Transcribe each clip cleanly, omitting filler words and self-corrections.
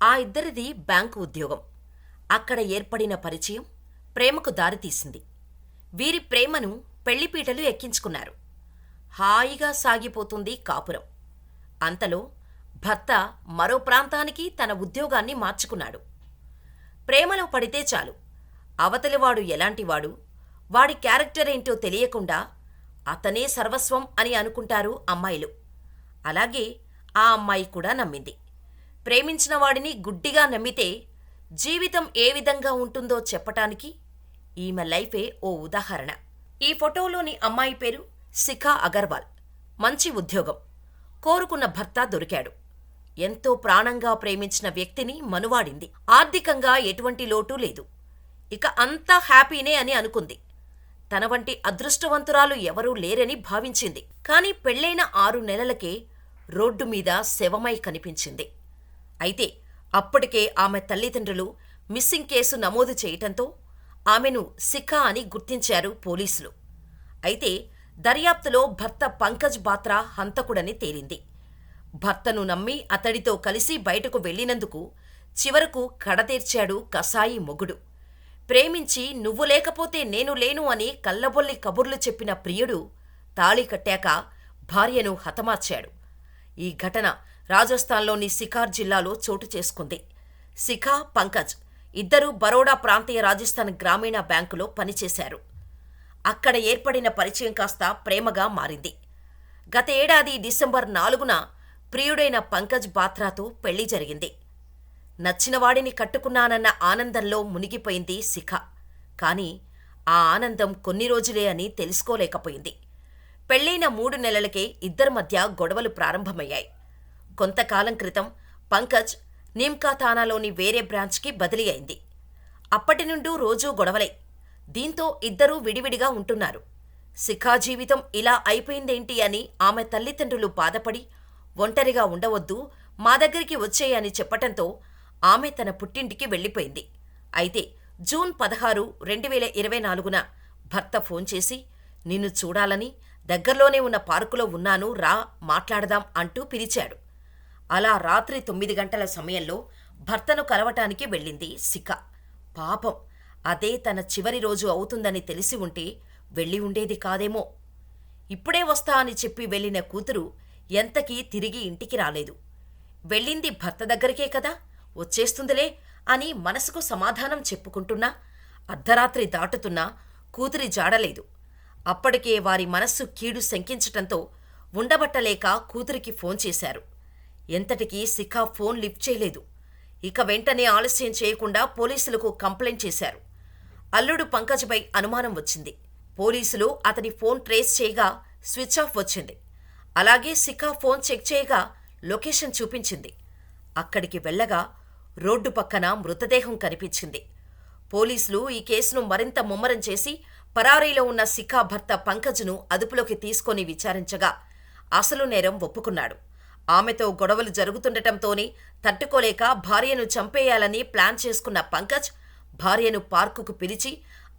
ఆ ఇద్దరిది బ్యాంకు ఉద్యోగం. అక్కడ ఏర్పడిన పరిచయం ప్రేమకు దారితీసింది. వీరి ప్రేమను పెళ్లిపీటలు ఎక్కించుకున్నారు. హాయిగా సాగిపోతుంది కాపురం. అంతలో భర్త మరో ప్రాంతానికి తన ఉద్యోగాన్ని మార్చుకున్నాడు. ప్రేమలో పడితే చాలు, అవతలివాడు ఎలాంటివాడు, వాడి క్యారెక్టరేంటో తెలియకుండా అతనే సర్వస్వం అని అనుకుంటారు అమ్మాయిలు. అలాగే ఆ అమ్మాయి కూడా నమ్మింది. ప్రేమించిన వాడిని గుడ్డిగా నమ్మితే జీవితం ఏ విధంగా ఉంటుందో చెప్పటానికి ఈమె లైఫే ఓ ఉదాహరణ. ఈ ఫోటోలోని అమ్మాయి పేరు శిఖా అగర్వాల్. మంచి ఉద్యోగం, కోరుకున్న భర్త దొరికాడు. ఎంతో ప్రాణంగా ప్రేమించిన వ్యక్తిని మనువాడింది. ఆర్థికంగా ఎటువంటి లోటు లేదు. ఇక అంతా హ్యాపీనే అని అనుకుంది. తన వంటి అదృష్టవంతురాలు ఎవరూ లేరని భావించింది. కాని పెళ్లైన 6 నెలలకే రోడ్డు మీద శవమై కనిపించింది. అయితే అప్పటికే ఆమె తల్లిదండ్రులు మిస్సింగ్ కేసు నమోదు చేయటంతో ఆమెను శిఖా అని గుర్తించారు పోలీసులు. అయితే దర్యాప్తులో భర్త పంకజ్ బాత్రా హంతకుడని తేలింది. భర్తను నమ్మి అతడితో కలిసి బయటకు వెళ్లినందుకు చివరకు కడతీర్చాడు కసాయి మొగుడు. ప్రేమించి నువ్వు లేకపోతే నేను లేను అని కల్లబొల్లి కబుర్లు చెప్పిన ప్రియుడు తాళి కట్టాక భార్యను హతమార్చాడు. ఈ ఘటన రాజస్థాన్లోని సికార్ జిల్లాలో చోటు చేసుకుంది. శిఖా, పంకజ్ ఇద్దరూ బరోడా ప్రాంతీయ రాజస్థాన్ గ్రామీణ బ్యాంకులో పనిచేశారు. అక్కడ ఏర్పడిన పరిచయం కాస్త ప్రేమగా మారింది. గత ఏడాది డిసెంబర్ 4న ప్రియుడైన పంకజ్ బాత్రాతో పెళ్లి జరిగింది. నచ్చినవాడిని కట్టుకున్నానన్న ఆనందంలో మునిగిపోయింది శిఖా. కాని ఆ ఆనందం కొన్ని రోజులే అని తెలుసుకోలేకపోయింది. పెళ్లైన 3 నెలలకే ఇద్దరి మధ్య గొడవలు ప్రారంభమయ్యాయి. కొంతకాలం క్రితం పంకజ్ నీమ్కా థానాలోని వేరే బ్రాంచ్కి బదిలీ అయింది. అప్పటి నుండి రోజూ గొడవలై దీంతో ఇద్దరూ విడివిడిగా ఉంటున్నారు. శిఖా జీవితం ఇలా అయిపోయిందేంటి అని ఆమె తల్లిదండ్రులు బాధపడి ఒంటరిగా ఉండవద్దు, మా దగ్గరికి వచ్చేయని చెప్పటంతో ఆమె తన పుట్టింటికి వెళ్లిపోయింది. అయితే జూన్ 16, 2024న భర్త ఫోన్ చేసి నిన్ను చూడాలని దగ్గర్లోనే ఉన్న పార్కులో ఉన్నాను, రా మాట్లాడదాం అంటూ పిలిచాడు. అలా రాత్రి 9 గంటల సమయంలో భర్తను కలవటానికి వెళ్ళింది శిఖా. పాపం, అదే తన చివరి రోజు అవుతుందని తెలిసి ఉంటే వెళ్ళి ఉండేది కాదేమో. ఇప్పుడే వస్తా అని చెప్పి వెళ్ళిన కూతురు ఎంతకీ తిరిగి ఇంటికి రాలేదు. వెళ్ళింది భర్త దగ్గరికే కదా, వచ్చేస్తుందిలే అని మనసుకు సమాధానం చెప్పుకుంటున్నా అర్ధరాత్రి దాటుతున్నా కూతురి జాడలేదు. అప్పటికే వారి మనస్సు కీడు శంకించటంతో ఉండబట్టలేక కూతురికి ఫోన్ చేశారు. ఎంతటికీ శిఖా ఫోన్ లిఫ్ట్ చేయలేదు. ఇక వెంటనే ఆలస్యం చేయకుండా పోలీసులకు కంప్లైంట్ చేశారు. అల్లుడు పంకజ్పై అనుమానం వచ్చింది. పోలీసులు అతని ఫోన్ ట్రేస్ చేయగా స్విచ్ ఆఫ్ వచ్చింది. అలాగే శిఖా ఫోన్ చెక్ చేయగా లొకేషన్ చూపించింది. అక్కడికి వెళ్ళగా రోడ్డు పక్కన మృతదేహం కనిపించింది. పోలీసులు ఈ కేసును మరింత ముమ్మరం చేసి పరారీలో ఉన్న శిఖా భర్త పంకజ్ను అదుపులోకి తీసుకొని విచారించగా అసలు నేరం ఒప్పుకున్నాడు. ఆమెతో గొడవలు జరుగుతుండటంతోనే తట్టుకోలేక భార్యను చంపేయాలని ప్లాన్ చేసుకున్న పంకజ్ భార్యను పార్కుకు పిలిచి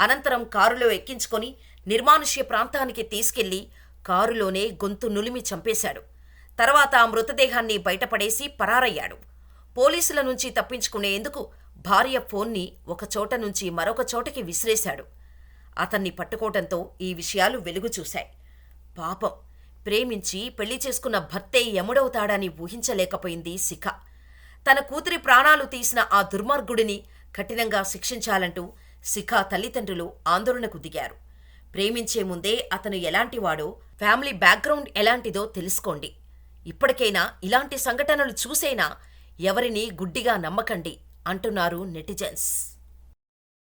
అనంతరం కారులో ఎక్కించుకొని నిర్మానుష్య ప్రాంతానికి తీసుకెళ్లి కారులోనే గొంతు నులిమి చంపేశాడు. తర్వాత ఆ మృతదేహాన్ని బయటపడేసి పరారయ్యాడు. పోలీసుల నుంచి తప్పించుకునేందుకు భార్య ఫోన్ని ఒక చోట నుంచి మరొక చోటకి విసిరేశాడు. అతన్ని పట్టుకోవటంతో ఈ విషయాలు వెలుగు చూశాయి. పాపం, ప్రేమించి పెళ్లి చేసుకున్న భర్తే యముడవుతాడని ఊహించలేకపోయింది శిఖా. తన కూతురి ప్రాణాలు తీసిన ఆ దుర్మార్గుడిని కఠినంగా శిక్షించాలంటూ శిఖా తల్లిదండ్రులు ఆందోళనకు దిగారు. ప్రేమించే ముందే అతను ఎలాంటివాడో, ఫ్యామిలీ బ్యాక్గ్రౌండ్ ఎలాంటిదో తెలుసుకోండి. ఇప్పటికైనా ఇలాంటి సంఘటనలు చూసైనా ఎవరినీ గుడ్డిగా నమ్మకండి అంటున్నారు నెటిజన్స్.